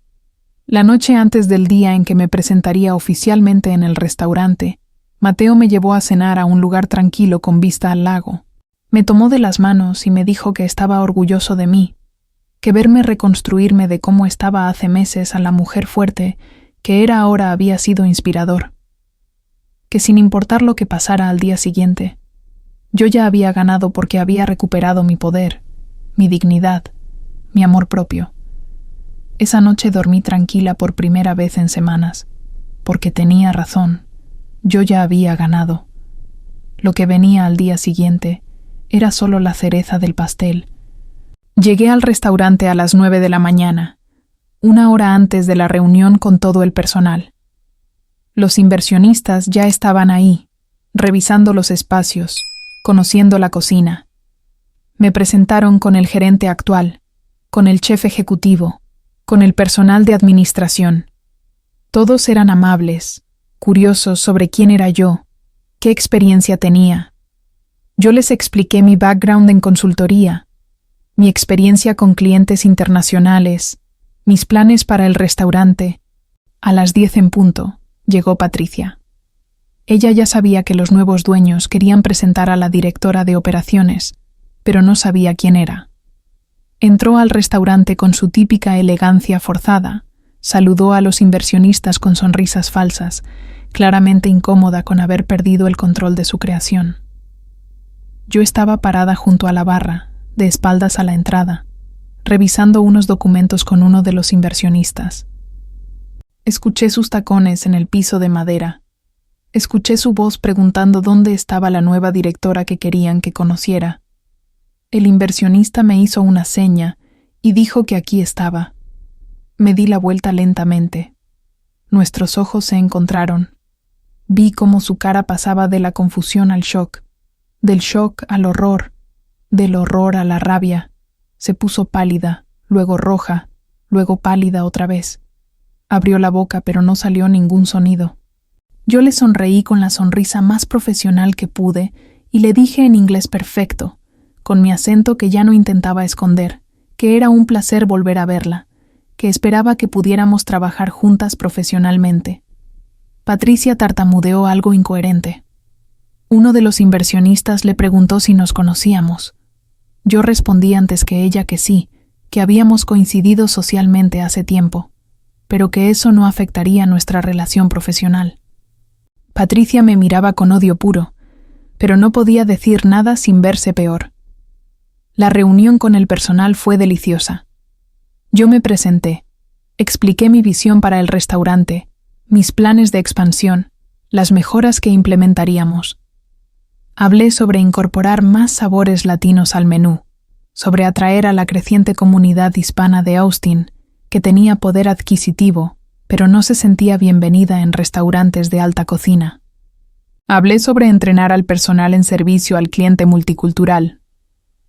La noche antes del día en que me presentaría oficialmente en el restaurante, Mateo me llevó a cenar a un lugar tranquilo con vista al lago. Me tomó de las manos y me dijo que estaba orgulloso de mí, que verme reconstruirme de cómo estaba hace meses a la mujer fuerte que era ahora había sido inspirador, que sin importar lo que pasara al día siguiente, yo ya había ganado porque había recuperado mi poder, mi dignidad, mi amor propio. Esa noche dormí tranquila por primera vez en semanas, porque tenía razón, yo ya había ganado. Lo que venía al día siguiente era solo la cereza del pastel. Llegué al restaurante a las 9 de la mañana, 1 hora antes de la reunión con todo el personal. Los inversionistas ya estaban ahí, revisando los espacios, conociendo la cocina. Me presentaron con el gerente actual, con el chef ejecutivo, con el personal de administración. Todos eran amables, curiosos sobre quién era yo, qué experiencia tenía. Yo les expliqué mi background en consultoría, mi experiencia con clientes internacionales, mis planes para el restaurante. A las 10 en punto, llegó Patricia. Ella ya sabía que los nuevos dueños querían presentar a la directora de operaciones, pero no sabía quién era. Entró al restaurante con su típica elegancia forzada, saludó a los inversionistas con sonrisas falsas, claramente incómoda con haber perdido el control de su creación. Yo estaba parada junto a la barra, de espaldas a la entrada, revisando unos documentos con uno de los inversionistas. Escuché sus tacones en el piso de madera. Escuché su voz preguntando dónde estaba la nueva directora que querían que conociera. El inversionista me hizo una seña y dijo que aquí estaba. Me di la vuelta lentamente. Nuestros ojos se encontraron. Vi cómo su cara pasaba de la confusión al shock, del shock al horror, del horror a la rabia. Se puso pálida, luego roja, luego pálida otra vez. Abrió la boca, pero no salió ningún sonido. Yo le sonreí con la sonrisa más profesional que pude y le dije en inglés perfecto, con mi acento que ya no intentaba esconder, que era un placer volver a verla, que esperaba que pudiéramos trabajar juntas profesionalmente. Patricia tartamudeó algo incoherente. Uno de los inversionistas le preguntó si nos conocíamos. Yo respondí antes que ella que sí, que habíamos coincidido socialmente hace tiempo, pero que eso no afectaría nuestra relación profesional. Patricia me miraba con odio puro, pero no podía decir nada sin verse peor. La reunión con el personal fue deliciosa. Yo me presenté, expliqué mi visión para el restaurante, mis planes de expansión, las mejoras que implementaríamos. Hablé sobre incorporar más sabores latinos al menú, sobre atraer a la creciente comunidad hispana de Austin, que tenía poder adquisitivo, pero no se sentía bienvenida en restaurantes de alta cocina. Hablé sobre entrenar al personal en servicio al cliente multicultural,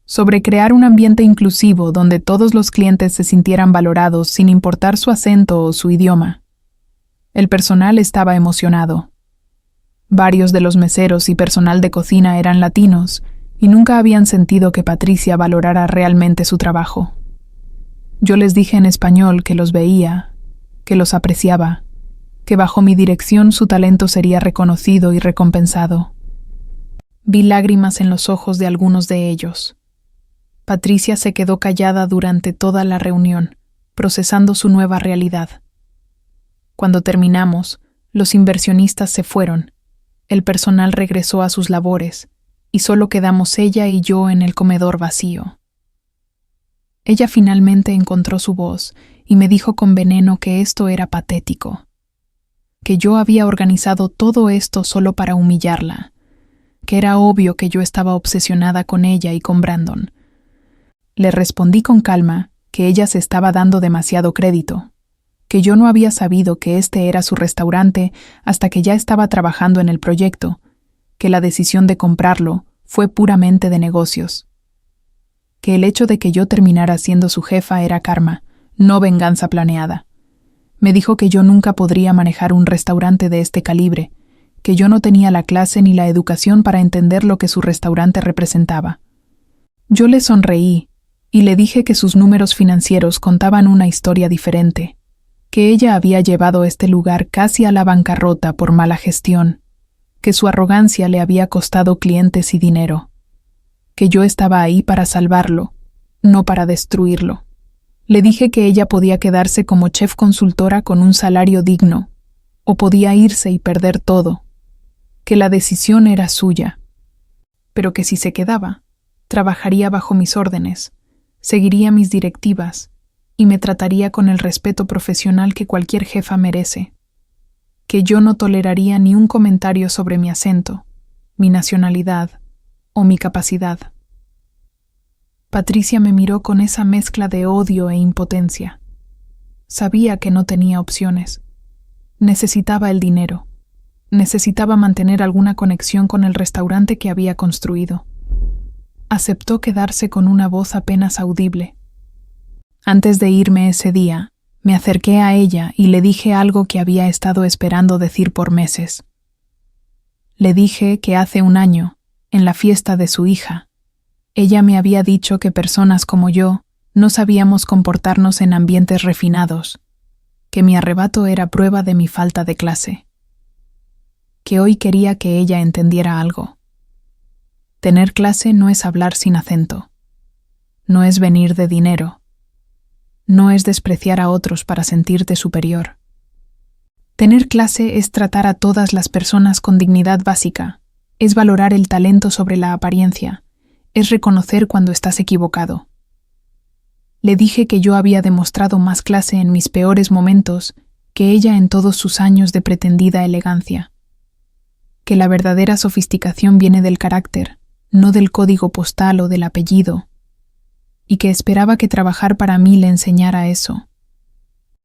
sobre crear un ambiente inclusivo donde todos los clientes se sintieran valorados sin importar su acento o su idioma. El personal estaba emocionado. Varios de los meseros y personal de cocina eran latinos y nunca habían sentido que Patricia valorara realmente su trabajo. Yo les dije en español que los veía, que los apreciaba, que bajo mi dirección su talento sería reconocido y recompensado. Vi lágrimas en los ojos de algunos de ellos. Patricia se quedó callada durante toda la reunión, procesando su nueva realidad. Cuando terminamos, los inversionistas se fueron, el personal regresó a sus labores, y solo quedamos ella y yo en el comedor vacío. Ella finalmente encontró su voz y me dijo con veneno que esto era patético, que yo había organizado todo esto solo para humillarla, que era obvio que yo estaba obsesionada con ella y con Brandon. Le respondí con calma que ella se estaba dando demasiado crédito, que yo no había sabido que este era su restaurante hasta que ya estaba trabajando en el proyecto, que la decisión de comprarlo fue puramente de negocios, que el hecho de que yo terminara siendo su jefa era karma, no venganza planeada. Me dijo que yo nunca podría manejar un restaurante de este calibre, que yo no tenía la clase ni la educación para entender lo que su restaurante representaba. Yo le sonreí y le dije que sus números financieros contaban una historia diferente, que ella había llevado este lugar casi a la bancarrota por mala gestión, que su arrogancia le había costado clientes y dinero, que yo estaba ahí para salvarlo, no para destruirlo. Le dije que ella podía quedarse como chef consultora con un salario digno, o podía irse y perder todo, que la decisión era suya, pero que si se quedaba, trabajaría bajo mis órdenes, seguiría mis directivas y me trataría con el respeto profesional que cualquier jefa merece, que yo no toleraría ni un comentario sobre mi acento, mi nacionalidad o mi capacidad. Patricia me miró con esa mezcla de odio e impotencia. Sabía que no tenía opciones. Necesitaba el dinero. Necesitaba mantener alguna conexión con el restaurante que había construido. Aceptó quedarse con una voz apenas audible. Antes de irme ese día, me acerqué a ella y le dije algo que había estado esperando decir por meses. Le dije que hace un año, en la fiesta de su hija, ella me había dicho que personas como yo no sabíamos comportarnos en ambientes refinados, que mi arrebato era prueba de mi falta de clase, que hoy quería que ella entendiera algo. Tener clase no es hablar sin acento, no es venir de dinero, no es despreciar a otros para sentirte superior. Tener clase es tratar a todas las personas con dignidad básica, es valorar el talento sobre la apariencia, es reconocer cuando estás equivocado. Le dije que yo había demostrado más clase en mis peores momentos que ella en todos sus años de pretendida elegancia, que la verdadera sofisticación viene del carácter, no del código postal o del apellido, y que esperaba que trabajar para mí le enseñara eso.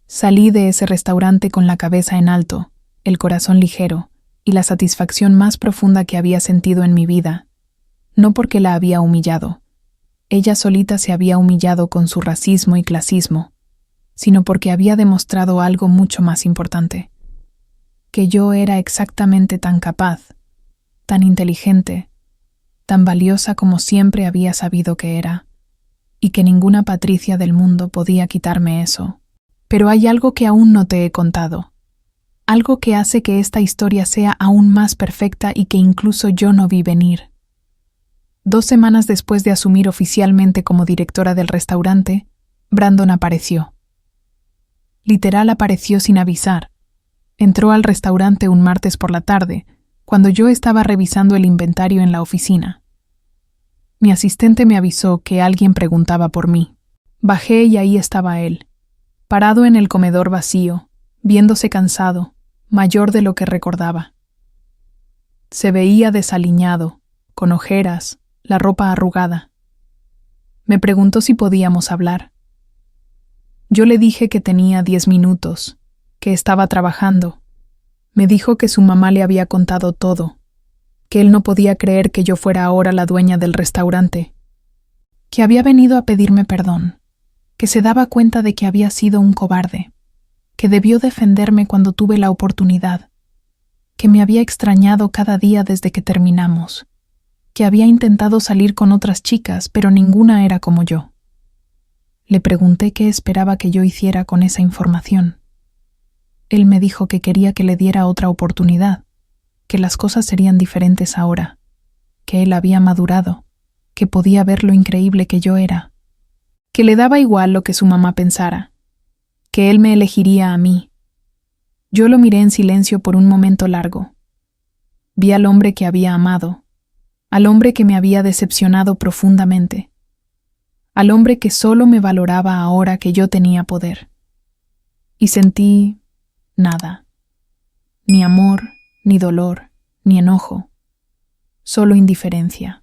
Salí de ese restaurante con la cabeza en alto, el corazón ligero y la satisfacción más profunda que había sentido en mi vida, no porque la había humillado. Ella solita se había humillado con su racismo y clasismo, sino porque había demostrado algo mucho más importante, que yo era exactamente tan capaz, tan inteligente, tan valiosa como siempre había sabido que era, y que ninguna Patricia del mundo podía quitarme eso. Pero hay algo que aún no te he contado, algo que hace que esta historia sea aún más perfecta y que incluso yo no vi venir. 2 semanas después de asumir oficialmente como directora del restaurante, Brandon apareció. Literal apareció sin avisar. Entró al restaurante un martes por la tarde, cuando yo estaba revisando el inventario en la oficina. Mi asistente me avisó que alguien preguntaba por mí. Bajé y ahí estaba él, parado en el comedor vacío, viéndose cansado, mayor de lo que recordaba. Se veía desaliñado, con ojeras, la ropa arrugada. Me preguntó si podíamos hablar. Yo le dije que tenía 10 minutos, que estaba trabajando. Me dijo que su mamá le había contado todo, que él no podía creer que yo fuera ahora la dueña del restaurante, que había venido a pedirme perdón, que se daba cuenta de que había sido un cobarde, que debió defenderme cuando tuve la oportunidad, que me había extrañado cada día desde que terminamos, que había intentado salir con otras chicas, pero ninguna era como yo. Le pregunté qué esperaba que yo hiciera con esa información. Él me dijo que quería que le diera otra oportunidad, que las cosas serían diferentes ahora, que él había madurado, que podía ver lo increíble que yo era, que le daba igual lo que su mamá pensara, que él me elegiría a mí. Yo lo miré en silencio por un momento largo. Vi al hombre que había amado, al hombre que me había decepcionado profundamente, al hombre que solo me valoraba ahora que yo tenía poder. Y sentí nada, ni amor, ni dolor, ni enojo, solo indiferencia.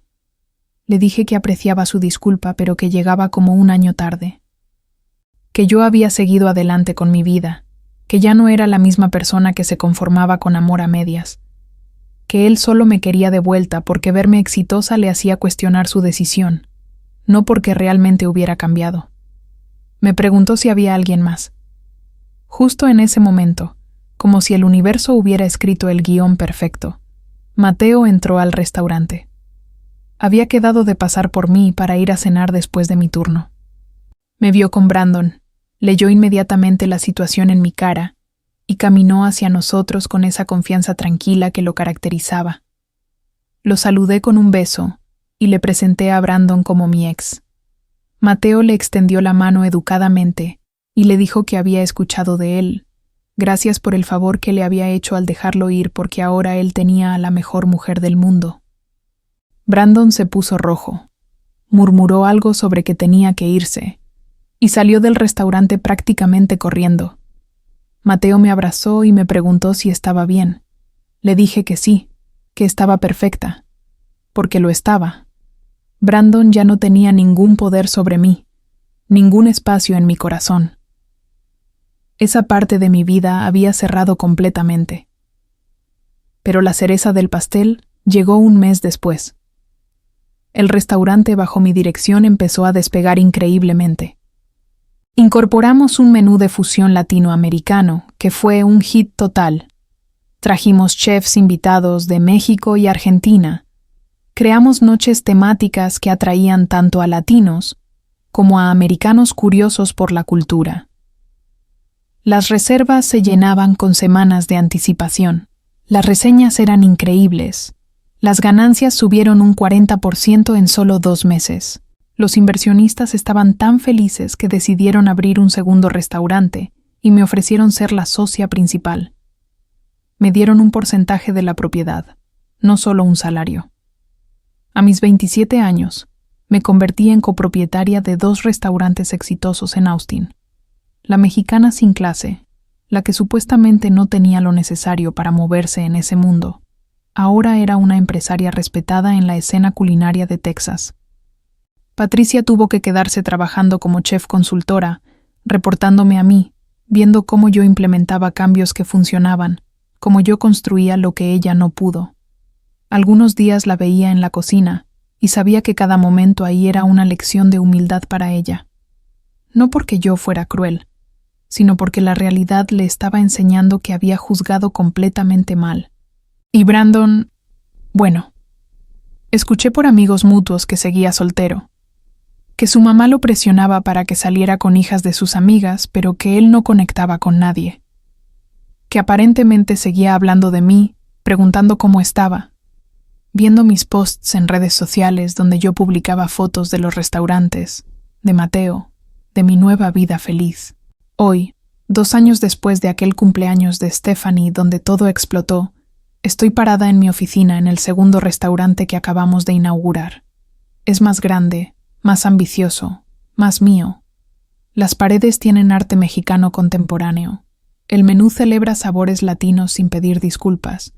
Le dije que apreciaba su disculpa, pero que llegaba como un año tarde, que yo había seguido adelante con mi vida, que ya no era la misma persona que se conformaba con amor a medias, que él solo me quería de vuelta porque verme exitosa le hacía cuestionar su decisión, no porque realmente hubiera cambiado. Me preguntó si había alguien más. Justo en ese momento, como si el universo hubiera escrito el guión perfecto, Mateo entró al restaurante. Había quedado de pasar por mí para ir a cenar después de mi turno. Me vio con Brandon, leyó inmediatamente la situación en mi cara y caminó hacia nosotros con esa confianza tranquila que lo caracterizaba. Lo saludé con un beso y le presenté a Brandon como mi ex. Mateo le extendió la mano educadamente y le dijo que había escuchado de él. Gracias por el favor que le había hecho al dejarlo ir porque ahora él tenía a la mejor mujer del mundo. Brandon se puso rojo, murmuró algo sobre que tenía que irse y salió del restaurante prácticamente corriendo. Mateo me abrazó y me preguntó si estaba bien. Le dije que sí, que estaba perfecta, porque lo estaba. Brandon ya no tenía ningún poder sobre mí, ningún espacio en mi corazón. Esa parte de mi vida había cerrado completamente. Pero la cereza del pastel llegó un mes después. El restaurante bajo mi dirección empezó a despegar increíblemente. Incorporamos un menú de fusión latinoamericano que fue un hit total. Trajimos chefs invitados de México y Argentina. Creamos noches temáticas que atraían tanto a latinos como a americanos curiosos por la cultura. Las reservas se llenaban con semanas de anticipación. Las reseñas eran increíbles. Las ganancias subieron un 40% en solo 2 meses. Los inversionistas estaban tan felices que decidieron abrir un segundo restaurante y me ofrecieron ser la socia principal. Me dieron un porcentaje de la propiedad, no solo un salario. A mis 27 años, me convertí en copropietaria de 2 restaurantes exitosos en Austin. La mexicana sin clase, la que supuestamente no tenía lo necesario para moverse en ese mundo, ahora era una empresaria respetada en la escena culinaria de Texas. Patricia tuvo que quedarse trabajando como chef consultora, reportándome a mí, viendo cómo yo implementaba cambios que funcionaban, cómo yo construía lo que ella no pudo. Algunos días la veía en la cocina y sabía que cada momento ahí era una lección de humildad para ella. No porque yo fuera cruel, sino porque la realidad le estaba enseñando que había juzgado completamente mal. Y Brandon, bueno, escuché por amigos mutuos que seguía soltero, que su mamá lo presionaba para que saliera con hijas de sus amigas, pero que él no conectaba con nadie, que aparentemente seguía hablando de mí, preguntando cómo estaba, viendo mis posts en redes sociales donde yo publicaba fotos de los restaurantes, de Mateo, de mi nueva vida feliz. Hoy, 2 años después de aquel cumpleaños de Stephanie donde todo explotó, estoy parada en mi oficina en el segundo restaurante que acabamos de inaugurar. Es más grande, más ambicioso, más mío. Las paredes tienen arte mexicano contemporáneo. El menú celebra sabores latinos sin pedir disculpas.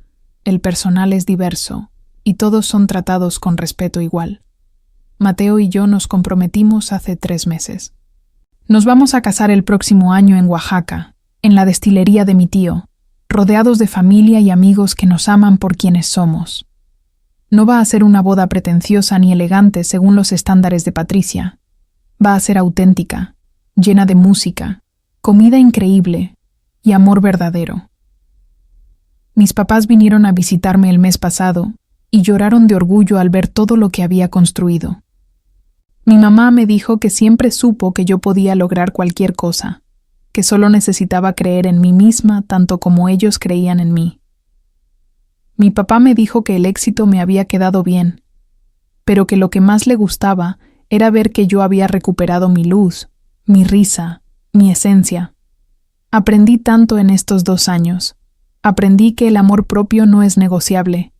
El personal es diverso y todos son tratados con respeto igual. Mateo y yo nos comprometimos hace 3 meses. Nos vamos a casar el próximo año en Oaxaca, en la destilería de mi tío, rodeados de familia y amigos que nos aman por quienes somos. No va a ser una boda pretenciosa ni elegante según los estándares de Patricia. Va a ser auténtica, llena de música, comida increíble y amor verdadero. Mis papás vinieron a visitarme el mes pasado y lloraron de orgullo al ver todo lo que había construido. Mi mamá me dijo que siempre supo que yo podía lograr cualquier cosa, que solo necesitaba creer en mí misma tanto como ellos creían en mí. Mi papá me dijo que el éxito me había quedado bien, pero que lo que más le gustaba era ver que yo había recuperado mi luz, mi risa, mi esencia. Aprendí tanto en estos 2 años. Aprendí que el amor propio no es negociable,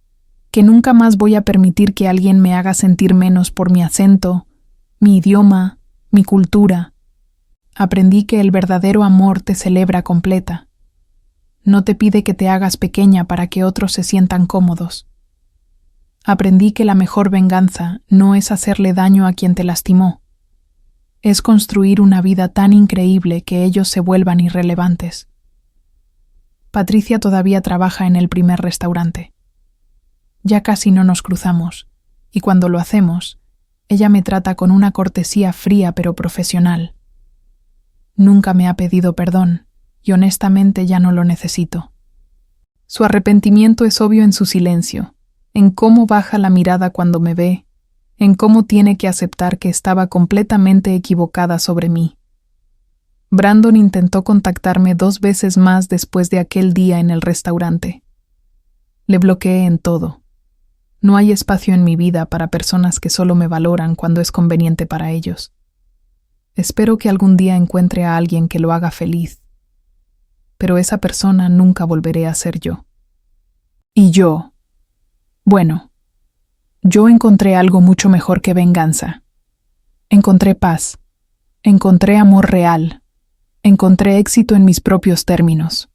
que nunca más voy a permitir que alguien me haga sentir menos por mi acento, mi idioma, mi cultura. Aprendí que el verdadero amor te celebra completa. No te pide que te hagas pequeña para que otros se sientan cómodos. Aprendí que la mejor venganza no es hacerle daño a quien te lastimó. Es construir una vida tan increíble que ellos se vuelvan irrelevantes. Patricia todavía trabaja en el primer restaurante. Ya casi no nos cruzamos, y cuando lo hacemos, ella me trata con una cortesía fría pero profesional. Nunca me ha pedido perdón, y honestamente ya no lo necesito. Su arrepentimiento es obvio en su silencio, en cómo baja la mirada cuando me ve, en cómo tiene que aceptar que estaba completamente equivocada sobre mí. Brandon intentó contactarme 2 veces más después de aquel día en el restaurante. Le bloqueé en todo. No hay espacio en mi vida para personas que solo me valoran cuando es conveniente para ellos. Espero que algún día encuentre a alguien que lo haga feliz. Pero esa persona nunca volveré a ser yo. Y yo, bueno, yo encontré algo mucho mejor que venganza. Encontré paz. Encontré amor real. Encontré éxito en mis propios términos.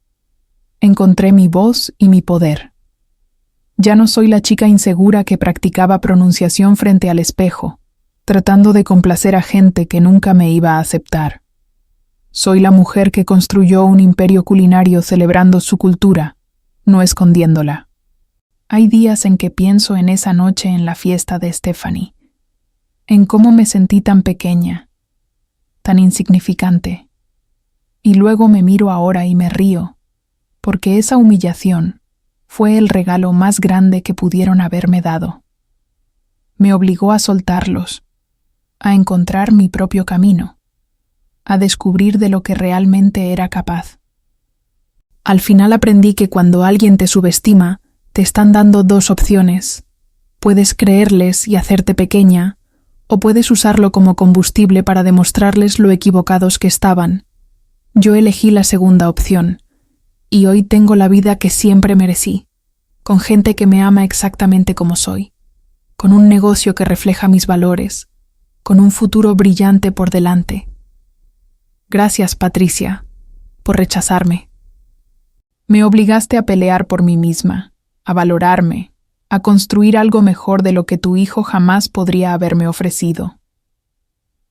Encontré mi voz y mi poder. Ya no soy la chica insegura que practicaba pronunciación frente al espejo, tratando de complacer a gente que nunca me iba a aceptar. Soy la mujer que construyó un imperio culinario celebrando su cultura, no escondiéndola. Hay días en que pienso en esa noche en la fiesta de Stephanie, en cómo me sentí tan pequeña, tan insignificante. Y luego me miro ahora y me río, porque esa humillación fue el regalo más grande que pudieron haberme dado. Me obligó a soltarlos, a encontrar mi propio camino, a descubrir de lo que realmente era capaz. Al final aprendí que cuando alguien te subestima, te están dando 2 opciones. Puedes creerles y hacerte pequeña, o puedes usarlo como combustible para demostrarles lo equivocados que estaban. Yo elegí la segunda opción, y hoy tengo la vida que siempre merecí, con gente que me ama exactamente como soy, con un negocio que refleja mis valores, con un futuro brillante por delante. Gracias, Patricia, por rechazarme. Me obligaste a pelear por mí misma, a valorarme, a construir algo mejor de lo que tu hijo jamás podría haberme ofrecido.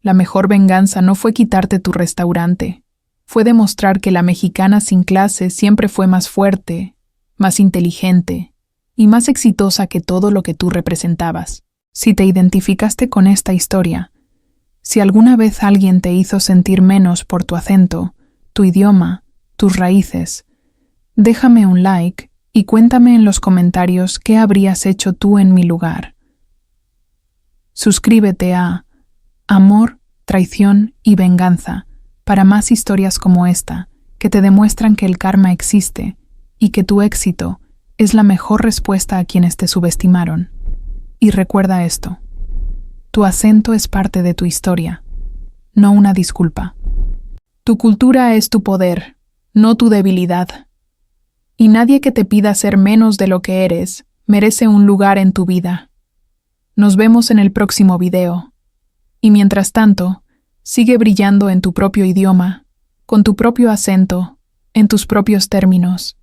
La mejor venganza no fue quitarte tu restaurante, fue demostrar que la mexicana sin clase siempre fue más fuerte, más inteligente y más exitosa que todo lo que tú representabas. Si te identificaste con esta historia, si alguna vez alguien te hizo sentir menos por tu acento, tu idioma, tus raíces, déjame un like y cuéntame en los comentarios qué habrías hecho tú en mi lugar. Suscríbete a Amor, Traición y Venganza para más historias como esta, que te demuestran que el karma existe y que tu éxito es la mejor respuesta a quienes te subestimaron. Y recuerda esto, tu acento es parte de tu historia, no una disculpa. Tu cultura es tu poder, no tu debilidad. Y nadie que te pida ser menos de lo que eres merece un lugar en tu vida. Nos vemos en el próximo video. Y mientras tanto, sigue brillando en tu propio idioma, con tu propio acento, en tus propios términos.